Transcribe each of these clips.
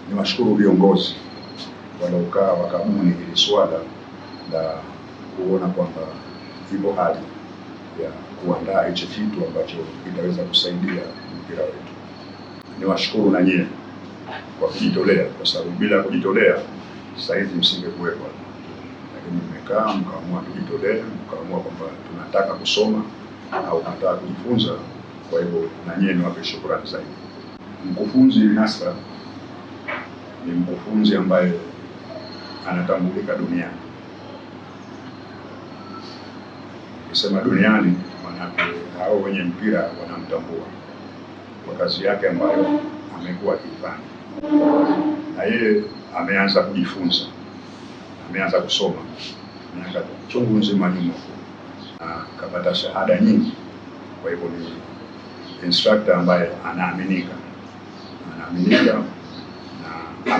Niwashukuru viongozi waliokaa wakabuni hili swala la kuona kwamba ipo hali ya kuandaa hichi kitu ambacho kitaweza kusaidia mpira wetu. Niwashukuru na nyie kwa kujitolea, kwa sababu bila kujitolea sasa hivi msingekuwepo, lakini mmekaa mkaamua tujitolee, mkaamua kwamba tunataka kusoma au tunataka kujifunza. Kwa hivyo na nyie niwape shukrani zaidi. Mkufunzi Nasra ni mkufunzi ambaye anatambulika duniani. Nikisema duniani, maana hao wenye mpira wanamtambua kwa kazi yake ambayo amekuwa akifanya, na yeye ameanza kujifunza, ameanza kusoma miaka chungu nzima nyuma na kapata shahada nyingi. Kwa hivyo ni instructor ambaye anaaminika na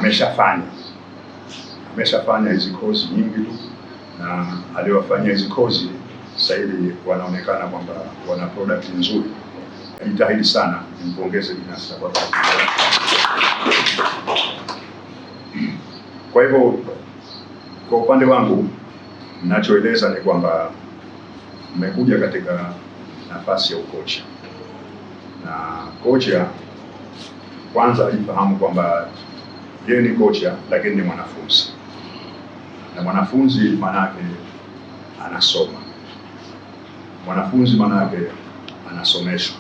ameshafanya hizi kozi nyingi tu, na aliwafanya hizi kozi sasa hivi wanaonekana kwamba wana product nzuri. Jitahidi sana, nimpongeze binafsi kwa kazi. Kwa hivyo kwa upande wangu ninachoeleza ni kwamba mmekuja katika nafasi ya ukocha, na kocha kwanza ifahamu kwamba yeye ni kocha lakini ni mwanafunzi, na mwanafunzi manake anasoma, mwanafunzi manake anasomeshwa,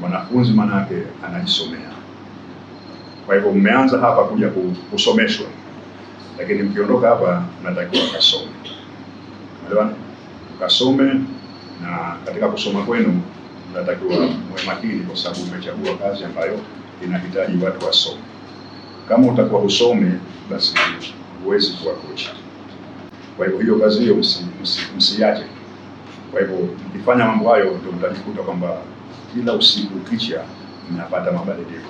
mwanafunzi manake anajisomea. Kwa hivyo mmeanza hapa kuja kusomeshwa, lakini mkiondoka hapa mnatakiwa kasome. Umeelewana? Kasome, na katika kusoma kwenu mnatakiwa muwe makini, kwa sababu umechagua kazi ambayo inahitaji watu wasome. Kama utakuwa husome, basi huwezi kuwa kocha. Kwa hivyo hiyo kazi hiyo msiache. Kwa hivyo mkifanya mambo hayo, ndio mtajikuta kwamba kila usiku kicha mnapata mabadiliko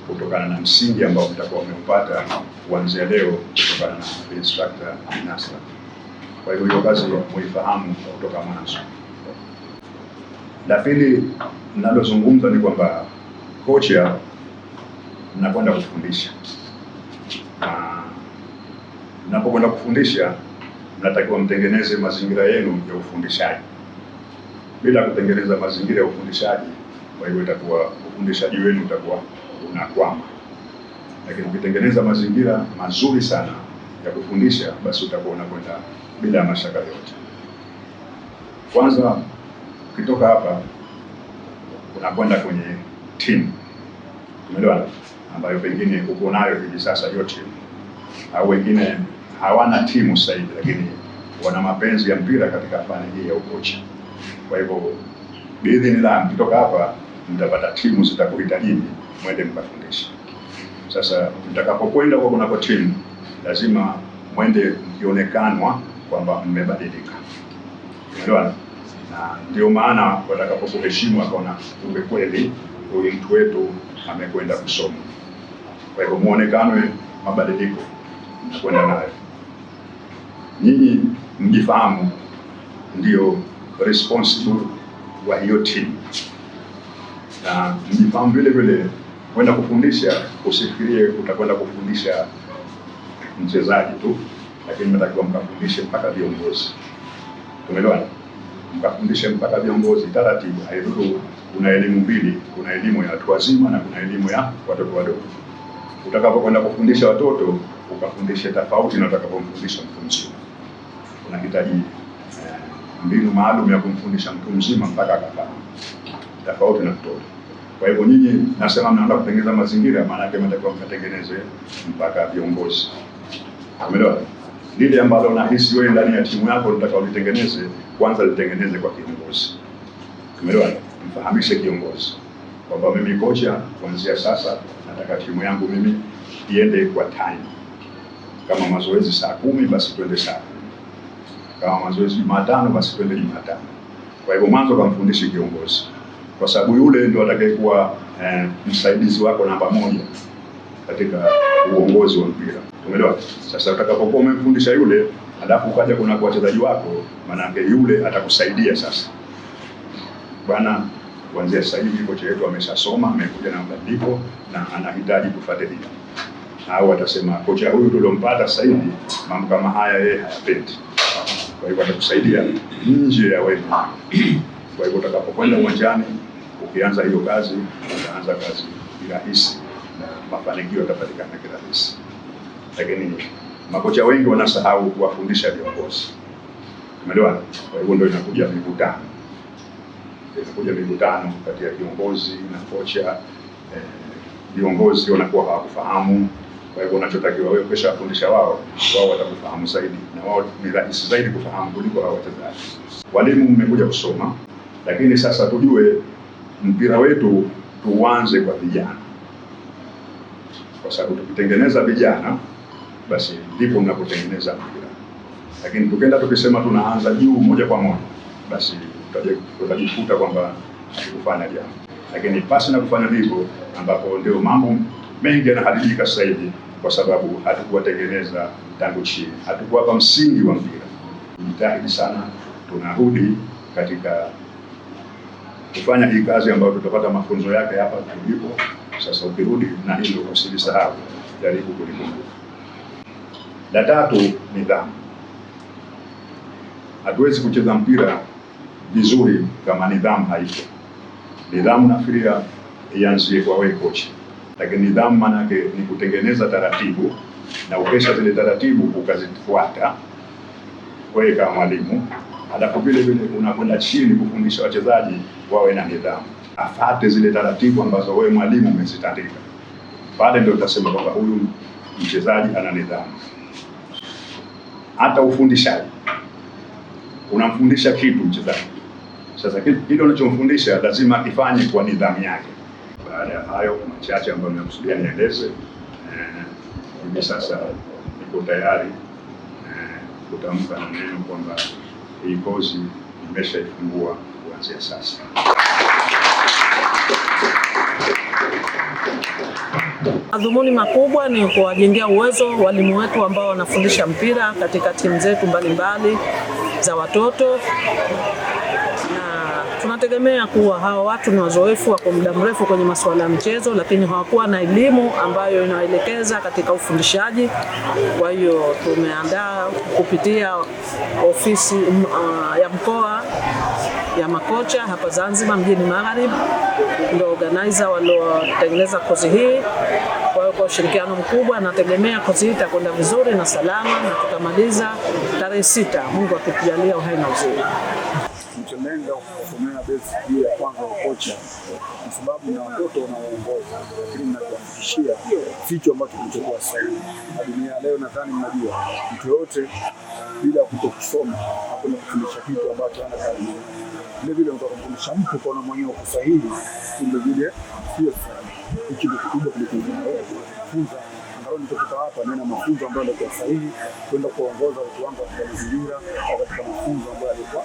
kutokana na msingi ambao mtakuwa mmeupata kuanzia leo kutokana na instructor Nasra. Kwa hivyo hiyo kazi muifahamu kutoka mwanzo. La pili ninalozungumza ni kwamba kocha mnakwenda kufundisha, na mnapokwenda kufundisha mnatakiwa mtengeneze mazingira yenu ya ufundishaji. Bila kutengeneza mazingira ya ufundishaji, kwa hivyo itakuwa ufundishaji wenu utakuwa unakwama. Lakini ukitengeneza mazingira mazuri sana ya kufundisha, basi utakuwa unakwenda bila mashaka yote. Kwanza ukitoka hapa unakwenda kwenye timu, umeelewana, ambayo pengine uko nayo hivi sasa yote, au wengine hawana timu sasa hivi, lakini wana mapenzi ya mpira katika fani hii ya ukocha. Kwa hivyo biidhnillah, mkitoka hapa mtapata timu zitakuhitajini mwende mkafundisha. Sasa mtakapokwenda kwa kunako timu, lazima mwende mkionekanwa kwamba mmebadilika, umeelewana, na ndio maana watakapokuheshimu akaona kumbe kweli huyu mtu wetu amekwenda kusoma. Kwa hivyo muonekanwe mabadiliko mnakwenda nayo. Nyinyi mjifahamu ndio responsible wa hiyo timu, na mjifahamu vile vile. Kwenda kufundisha, usifikirie utakwenda kufundisha mchezaji tu, lakini mnatakiwa mkafundishe mpaka viongozi. Tumeelewana? Mkafundishe mpaka viongozi taratibu. Haidhuru, kuna elimu mbili, kuna elimu ya watu wazima na kuna elimu ya watoto wadogo. Utakapokwenda kufundisha watoto, ukafundishe tofauti na utakapomfundisha mtu mzima. Unahitaji mbinu maalum ya kumfundisha mtu mzima mpaka akafahamu, tofauti na mtoto. Kwa hivyo nyinyi nasema mnaanza kutengeneza mazingira, maana yake mtakuwa mkatengeneze mpaka viongozi. Umeelewa? Lile ambalo unahisi wewe ndani ya timu yako unataka ulitengeneze, kwanza litengeneze kwa kiongozi. Umeelewa? Mfahamishe kiongozi kwamba mimi kocha, kuanzia sasa nataka timu yangu mimi iende kwa time. Kama mazoezi saa 10 basi twende saa 10. Kama mazoezi Jumatano basi twende Jumatano. Kwa hivyo mwanzo kamfundishe kiongozi, kwa sababu yule ndio atakayekuwa msaidizi wako namba 1 katika uongozi wa mpira. Umeelewa? Sasa utakapokuwa umemfundisha yule, alafu ukaja kuna wachezaji wako, maana yake yule atakusaidia sasa. Bwana, kuanzia sasa hivi kocha wetu ameshasoma, amekuja na mabadiliko na anahitaji kufuatilia. Au watasema kocha huyu tuliompata sasa hivi mambo kama haya yeye hayapendi. Kwa hivyo atakusaidia nje ya wewe. Kwa hivyo utakapokwenda uwanjani ukianza hiyo kazi, utaanza kazi kirahisi na mafanikio yatapatikana kirahisi. Lakini makocha wengi wanasahau kuwafundisha viongozi. Umeelewa? Kwa hivyo ndio inakuja mivutano. Inakuja mivutano kati ya kiongozi na kocha. Viongozi wanakuwa hawakufahamu. Kwa hivyo unachotakiwa wewe kesha wafundisha wao watakufahamu zaidi, na wao ni rahisi zaidi kufahamu kuliko hao wachezaji. Walimu mmekuja kusoma, lakini sasa tujue mpira wetu tuanze kwa vijana, kwa sababu tukitengeneza vijana basi ndipo mnapotengeneza mpira. Lakini tukenda tukisema tunaanza juu moja kwa moja, basi tutajikuta kwamba hatukufanya jambo. Lakini pasi na kufanya hivyo, ambapo ndio mambo mengi yanaharibika sasa hivi, kwa sababu hatukuwatengeneza tangu chini, hatukuwapa msingi wa mpira. Jitahidi sana, tunarudi katika kufanya hii kazi ambayo tutapata mafunzo yake hapa tulipo. Sasa ukirudi na hilo usilisahau, jaribu kulikumbuka. La tatu, nidhamu. Hatuwezi kucheza mpira vizuri kama nidhamu haipo. Nidhamu nafikiria ianzie kwa wewe kocha. Lakini nidhamu maana yake ni kutengeneza taratibu, na ukesha zile taratibu ukazifuata wewe kama mwalimu. Halafu vile vile unakwenda chini kufundisha wachezaji wawe na nidhamu. Afate zile taratibu ambazo wewe mwalimu umezitandika. Baada ndio utasema kwamba huyu mchezaji ana nidhamu. Hata ufundishaji, unamfundisha kitu mchezaji. Sasa kile unachomfundisha lazima akifanye kwa nidhamu yake. Baada ya hayo machache ambayo nimekusudia nieleze, hivi sasa niko tayari kutamka na neno kwamba hii kozi nimeshaifungua kuanzia sasa. Madhumuni makubwa ni kuwajengea uwezo walimu wetu ambao wanafundisha mpira katika timu zetu mbalimbali za watoto, na tunategemea kuwa hawa watu ni wazoefu wa muda mrefu kwenye masuala ya michezo, lakini hawakuwa na elimu ambayo inawaelekeza katika ufundishaji. Kwa hiyo tumeandaa kupitia ofisi ya mkoa ya makocha hapa Zanzibar mjini Magharibi, ndio organizer waliotengeneza kozi hii. Kwa hiyo kwa ushirikiano mkubwa nategemea kozi hii itakwenda vizuri na salama, na tutamaliza tarehe 6 Mungu akitujalia uhai na uzima. Mchelenga kusomea basic hiyo ya kwanza wa kocha, kwa sababu na watoto wanaoongoza, lakini mnatuhakikishia kitu ambacho kilichokuwa sahihi. Na dunia leo nadhani mnajua mtu yote bila kutosoma hakuna kufundisha kitu ambacho ana kazi. Vile vile mtakufundisha mtu kwa namna mwenyewe kwa sahihi, vile vile sio hiki ndio kikubwa kuliko kufunza. Ndio nitakuta hapa nena mafunzo ambayo ndio sahihi kwenda kuongoza watu wangu katika mazingira au katika mafunzo ambayo yalikuwa